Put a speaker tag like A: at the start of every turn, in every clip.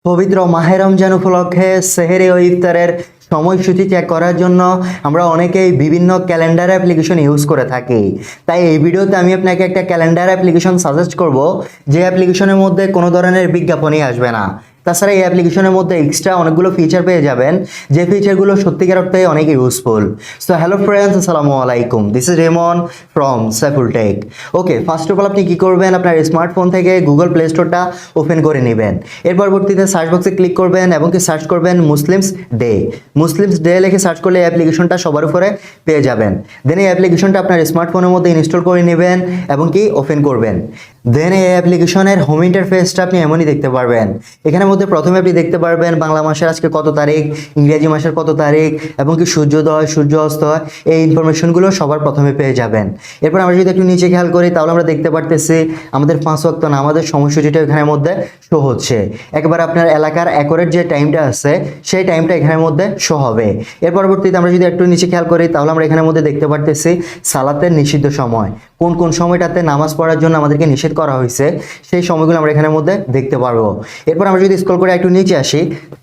A: পবিত্র মাহে রমজান উপলক্ষে সেহরি ও ইফতারের সময়সূচি চেক করার জন্য আমরা অনেকেই বিভিন্ন ক্যালেন্ডার অ্যাপ্লিকেশন ইউজ করে থাকি। তাই এই ভিডিওতে আমি আপনাকে একটা ক্যালেন্ডার অ্যাপ্লিকেশন সাজেস্ট করব, যে অ্যাপ্লিকেশনের মধ্যে কোনো ধরনের বিজ্ঞাপনই আসবে না। তাছাড়া এই অ্যাপ্লিকেশনের মধ্যে এক্সট্রা অনেকগুলো ফিচার পেয়ে যাবেন, যে ফিচারগুলো সত্যিকার অর্থে অনেক ইউজফুল। সো হ্যালো ফ্রেন্ডস, আসসালামু আলাইকুম, this is Rimon from Saiful tech. Okay, first of all আপনি কী করবেন, আপনার স্মার্টফোন থেকে গুগল প্লে স্টোরটা ওপেন করে নেবেন। এর পরবর্তীতে সার্চ বক্সে ক্লিক করবেন এবং কি সার্চ করবেন মুসলিমস ডে। মুসলিমস ডে লিখে সার্চ করলে এই অ্যাপ্লিকেশনটা সবার উপরে পেয়ে যাবেন। দেন এই অ্যাপ্লিকেশনটা আপনার স্মার্টফোনের মধ্যে ইনস্টল করে নেবেন এবং কি ওপেন করবেন। দেন এই অ্যাপ্লিকেশনের হোম ইন্টারফেসটা আপনি এমনই দেখতে পারবেন। এখানের মধ্যে প্রথমে আপনি দেখতে পারবেন বাংলা মাসের আজকে কত তারিখ, ইংরেজি মাসের কত তারিখ এবং কি সূর্যোদয় সূর্য অস্ত, এই ইনফরমেশনগুলো সবার প্রথমে পেয়ে যাবেন। এরপর আমরা যদি একটু নিচে খেয়াল করি তাহলে আমরা দেখতে পারতেছি আমাদের 5 ওয়াক্ত নামাজের সময়সূচিটা এখানের মধ্যে শো হচ্ছে। একবার আপনার এলাকার অ্যাকোরেট যে টাইমটা আছে সেই টাইমটা এখানের মধ্যে শো হবে। এর পরবর্তীতে আমরা যদি একটু নিচে খেয়াল করি তাহলে আমরা এখানের মধ্যে দেখতে পারতেছি সালাতের নিষিদ্ধ সময়, কোন কোন সময়টাতে নামাজ পড়ার জন্য আমাদেরকে নিষেধ করা হয়েছে সেই সময়গুলো আমরা এখানের মধ্যে দেখতে পারবো। এরপর আমরা যদি স্ক্রল করে একটু নিচে আসি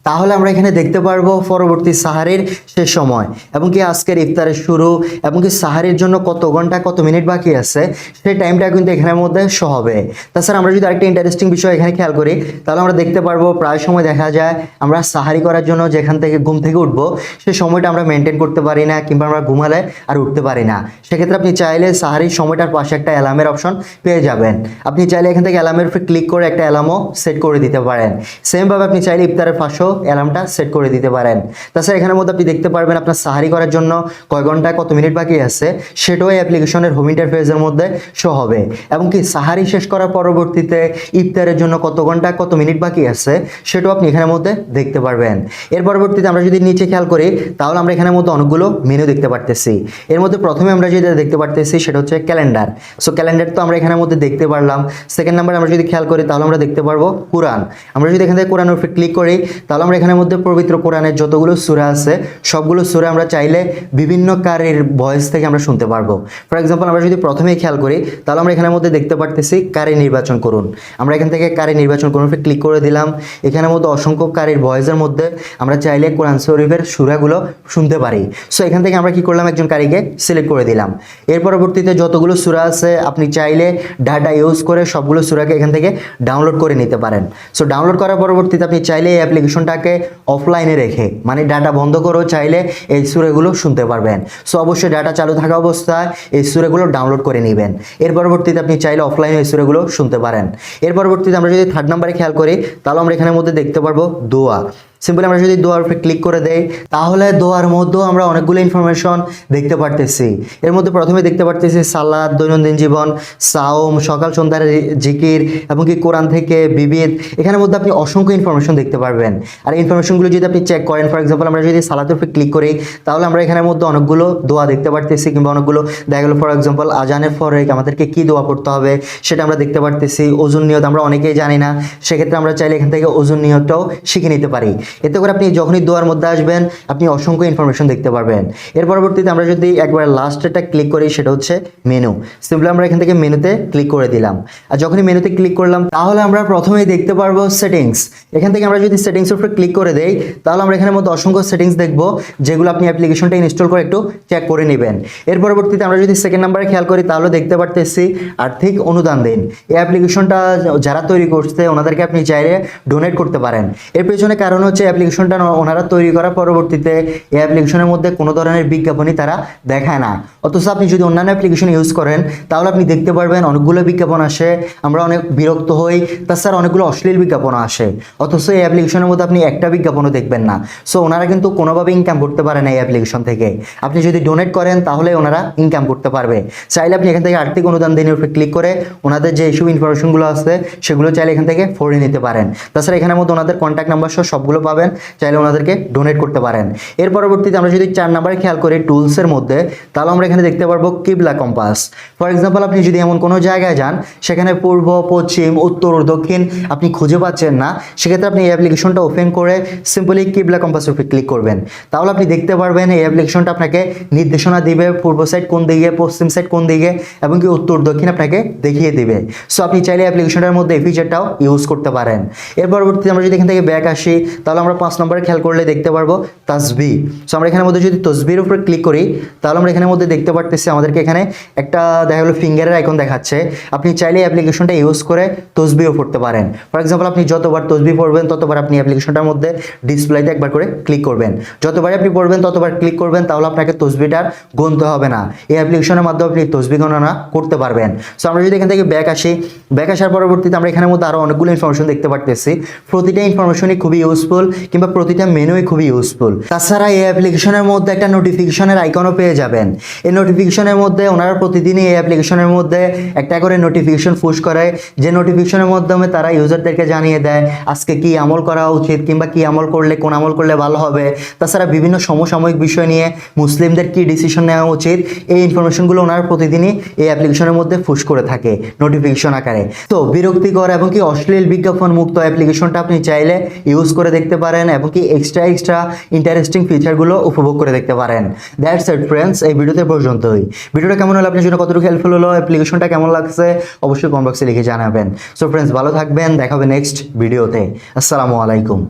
A: তাহলে আমরা এখানে দেখতে পারবো পরবর্তী সাহারির শেষ সময় এবং কি আজকের ইফতারের শুরু এবং কি সাহারির জন্য কত ঘন্টা কত মিনিট বাকি আছে সেই টাইমটা কিন্তু এখানের মধ্যে শো হবে। তাছাড়া আমরা যদি আরেকটা ইন্টারেস্টিং বিষয় এখানে খেয়াল করি তাহলে আমরা দেখতে পারবো প্রায় সময় দেখা যায় আমরা সাহারি করার জন্য যেখান থেকে ঘুম থেকে উঠবো সেই সময়টা আমরা মেনটেন করতে পারি না, কিংবা আমরা ঘুমালে আর উঠতে পারি না। সেক্ষেত্রে আপনি চাইলে সাহারির সময়টার পাশে একটা অ্যালার্মের অপশন পেয়ে যাবেন। আপনি চাইলে এখান থেকে অ্যালার্মের উপরে ক্লিক করে একটা অ্যালার্মও সেট করে দিতে পারেন। সেমভাবে আপনি চাইলে ইফতারের পাশেও অ্যালার্মটা সেট করে দিতে পারেন। তাছাড়া এখানের মধ্যে আপনি দেখতে পারবেন আপনার সাহারি করার জন্য কয় ঘন্টা কত মিনিট বাকি আছে সেটাও এই অ্যাপ্লিকেশনের হোম ইন্টারফেসের মধ্যে শো হবে এবং কি সাহারি শেষ করার পরবর্তীতে ইফতারের জন্য কত ঘন্টা কত মিনিট বাকি আছে সেটাও আপনি এখানের মধ্যে দেখতে পারবেন। এর পরবর্তীতে আমরা যদি নিচে খেয়াল করি তাহলে আমরা এখানের মধ্যে অনেকগুলো মেনু দেখতে পারতেছি। এর মধ্যে প্রথমে আমরা যেটা দেখতে পারতেছি সেটা হচ্ছে ক্যালেন্ডার। সো ক্যালেন্ডার তো আমরা এখানের মধ্যে দেখতে পারলাম। সেকেন্ড নাম্বার আমরা যদি খেয়াল করি তাহলে আমরা দেখতে পারবো কোরআন। আমরা যদি এখান থেকে কোরআনের উপরে ক্লিক করি তাহলে আমরা এখানের মধ্যে পবিত্র কোরআনের যতগুলো সূরা আছে সবগুলো সূরা আমরা চাইলে বিভিন্ন কারির ভয়েস থেকে আমরা শুনতে পারবো। ফর এক্সাম্পল আমরা যদি প্রথমেই খেয়াল করি তাহলে আমরা এখানের মধ্যে দেখতে পারতেছি কারি নির্বাচন করুন। আমরা এখান থেকে কারি নির্বাচন করুন উপরে ক্লিক করে দিলাম। এখানের মধ্যে অসংখ্য কারির ভয়েসের মধ্যে আমরা চাইলে কোরআন শরীফের সূরাগুলো শুনতে পারি। সো এখান থেকে আমরা কি করলাম, একজন কারিকে সিলেক্ট করে দিলাম। এর পরবর্তীতে যতগুলো সূরা আছে আপনি চাইলে ডাটা ইউজ করে সবগুলো সূরাকে এখান থেকে ডাউনলোড করে নিতে পারেন। সো ডাউনলোড করার পরবর্তীতে আপনি চাইলে এই অ্যাপ্লিকেশনটাকে অফলাইনে রেখে মানে ডাটা বন্ধ করেও চাইলে এই সূরাগুলো শুনতে পারবেন। সো অবশ্যই ডাটা চালু থাকা অবস্থায় এই সূরাগুলো ডাউনলোড করে নেবেন। এর পরবর্তীতে আপনি চাইলে অফলাইনে এই সূরাগুলো শুনতে পারেন। এর পরবর্তীতে আমরা যদি থার্ড নাম্বারে খেয়াল করি তাহলে আমরা এখানের মধ্যে দেখতে পারবো দোয়া। সিম্পলি আমরা যদি দোয়ার উপরে ক্লিক করে দেই তাহলে দোয়ার মধ্যেও আমরা অনেকগুলো ইনফরমেশন দেখতে পারতেছি। এর মধ্যে প্রথমে দেখতে পারতেছি সালাদ, দৈনন্দিন জীবন, সাওম, সকাল সন্ধ্যার জিকির এবং কি কোরআন থেকে বিবিধ, এখানের মধ্যে আপনি অসংখ্য ইনফরমেশন দেখতে পারবেন। আর ইনফরমেশনগুলো যদি আপনি চেক করেন, ফর এক্সাম্পল আমরা যদি সালাতের উপরে ক্লিক করি তাহলে আমরা এখানের মধ্যে অনেকগুলো দোয়া দেখতে পারতেছি, কিংবা অনেকগুলো দেখা গেলো ফর এক্সাম্পল আজানের পরে আমাদেরকে কী দোয়া পড়তে হবে সেটা আমরা দেখতে পারতেছি। ওজুন নিয়ত আমরা অনেকেই জানি না, সেক্ষেত্রে আমরা চাইলে এখান থেকে ওজুন নিয়তটাও শিখে নিতে পারি। এতে করে আপনি যখনই দোয়ার মধ্যে আসবেন আপনি অসংখ্য ইনফরমেশন দেখতে পারবেন। এর পরবর্তীতে আমরা যদি একবার লাস্টটা ক্লিক করি সেটা হচ্ছে মেনু। সিম্পলি আমরা এখান থেকে মেনুতে ক্লিক করে দিলাম। আর যখনই মেনুতে ক্লিক করলাম তাহলে আমরা প্রথমেই দেখতে পারবো সেটিংস। এখান থেকে আমরা যদি সেটিংসের উপরে ক্লিক করে দেই তাহলে আমরা এখানের মধ্যে অসংখ্য সেটিংস দেখবো, যেগুলো আপনি অ্যাপ্লিকেশনটা ইনস্টল করে একটু চেক করে নেবেন। এর পরবর্তীতে আমরা যদি সেকেন্ড নাম্বারে খেয়াল করি তাহলে দেখতে পারতেছি আর্থিক অনুদান দিন। এই অ্যাপ্লিকেশনটা যারা তৈরি করছে ওনাদেরকে আপনি চাইলে ডোনেট করতে পারেন। এর পেছনে কারণ হচ্ছে অ্যাপ্লিকেশনটা ওনারা তৈরি করার পরবর্তীতে এই অ্যাপ্লিকেশনের মধ্যে কোনো ধরনের বিজ্ঞাপনই তারা দেখায় না। অথচ আপনি যদি অন্যান্য অ্যাপ্লিকেশন ইউজ করেন তাহলে আপনি দেখতে পারবেন অনেকগুলো বিজ্ঞাপন আসে, আমরা অনেক বিরক্ত হই। তাছাড়া অনেকগুলো অশ্লীল বিজ্ঞাপন আসে, অথচ এই অ্যাপ্লিকেশনের মধ্যে আপনি একটা বিজ্ঞাপনও দেখবেন না। সো ওনারা কিন্তু কোনোভাবে ইনকাম করতে পারে না এই অ্যাপ্লিকেশন থেকে। আপনি যদি ডোনেট করেন তাহলে ওনারা ইনকাম করতে পারবে। চাইলে আপনি এখান থেকে আর্থিক অনুদান দিনের উপরে ক্লিক করে ওনাদের যে ইস্যু ইনফরমেশনগুলো আছে সেগুলো চাইলে এখান থেকে ফোরে নিতে পারেন। তাছাড়া এখানের মধ্যে ওনাদের কন্ট্যাক্ট নাম্বার সহ সবগুলো পাবেন। পাবেন, চাইলে ওনাদেরকে ডোনেট করতে পারেন। এর পরবর্তীতে আমরা যদি 4 নম্বরে খেয়াল করি টুলসের মধ্যে, তাহলে আমরা এখানে দেখতে পারবো কিবলা কম্পাস। ফর এক্সাম্পল আপনি যদি এমন কোনো জায়গায় যান সেখানে পূর্ব, পশ্চিম, উত্তর, দক্ষিণ আপনি খুঁজে পাচ্ছেন না, সেক্ষেত্রে আপনি এই অ্যাপ্লিকেশনটা ওপেন করে সিম্পলি কিবলা কম্পাসের উপর ক্লিক করবেন। তাহলে আপনি দেখতে পারবেন এই অ্যাপ্লিকেশনটা আপনাকে নির্দেশনা দিবে পূর্ব সাইড কোন দিকে, পশ্চিম সাইড কোন দিকে এবং কি উত্তর দক্ষিণ আপনাকে দেখিয়ে দিবে। সো আপনি চাইলে অ্যাপ্লিকেশনটার মধ্যে এই ফিচারটাও ইউজ করতে পারেন। এর পরবর্তীতে আমরা যদি এখান থেকে ব্যাক আসি, তাহলে আমরা 5 নম্বরে খেয়াল করলে দেখতে পারবো তাসবি। সো আমরা এখানের মধ্যে যদি তসবির উপরে ক্লিক করি, তাহলে আমরা এখানের মধ্যে দেখতে পারতেছি আমাদেরকে এখানে একটা দেখা গেলো ফিঙ্গারের আইকন দেখাচ্ছে। আপনি চাইলে অ্যাপ্লিকেশনটা ইউজ করে তসবিও পড়তে পারেন। ফর এক্সাম্পল আপনি যতবার তসবি পড়বেন ততবার আপনি অ্যাপ্লিকেশনটার মধ্যে ডিসপ্লেতে একবার করে ক্লিক করবেন। যতবার আপনি পড়বেন ততবার ক্লিক করবেন, তাহলে আপনাকে তসবিটার গুনতে হবে না। এই অ্যাপ্লিকেশনের মাধ্যমে আপনি তসবি গণনা করতে পারবেন। সো আমরা যদি এখান থেকে ব্যাক আসি, ব্যাক আসার পরবর্তীতে আমরা এখানের মধ্যে আরও অনেকগুলো ইনফরমেশন দেখতে পারতেছি। প্রতিটা ইনফরমেশনই খুবই ইউজফুল কিংবা প্রতিটা মেনুই খুবই ইউজফুল। তাছাড়া এই অ্যাপ্লিকেশনের মধ্যে একটা নোটিফিকেশনের আইকনও পেয়ে যাবেন। এই নোটিফিকেশনের মধ্যে ওনারা প্রতিদিনই এই অ্যাপ্লিকেশনের মধ্যে একটা করে নোটিফিকেশন পুশ করে, যে নোটিফিকেশনের মাধ্যমে তারা ইউজারদেরকে জানিয়ে দেয় আজকে কি আমল করা উচিত কিংবা কি আমল করলে কোন আমল করলে ভালো হবে। তাছাড়া বিভিন্ন সমসাময়িক বিষয় নিয়ে মুসলিমদের কি ডিসিশন নেওয়া উচিত, এই ইনফরমেশনগুলো ওনারা প্রতিদিনই এই অ্যাপ্লিকেশনের মধ্যে পুশ করে থাকে নোটিফিকেশন আকারে। তো বিরক্তিকর এবং কি অশ্লীল বিজ্ঞাপন মুক্ত অ্যাপ্লিকেশনটা আপনি চাইলে ইউজ করে দেখতে পারেন এবং কি এক্সট্রা ইন্টারেস্টিং ফিচারগুলো উপভোগ করে দেখতে পারেন। দ্যাটস ইট ফ্রেন্ডস, এই ভিডিওতে পর্যন্তই। ভিডিওটা কেমন হলো, আপনার জন্য কতটুকু হেল্পফুল হলো, অ্যাপ্লিকেশনটা কেমন লাগছে অবশ্যই কমেন্ট বক্সে লিখে জানাবেন। সো ফ্রেন্ডস ভালো থাকবেন, দেখা হবে নেক্সট ভিডিওতে। আসসালামু আলাইকুম।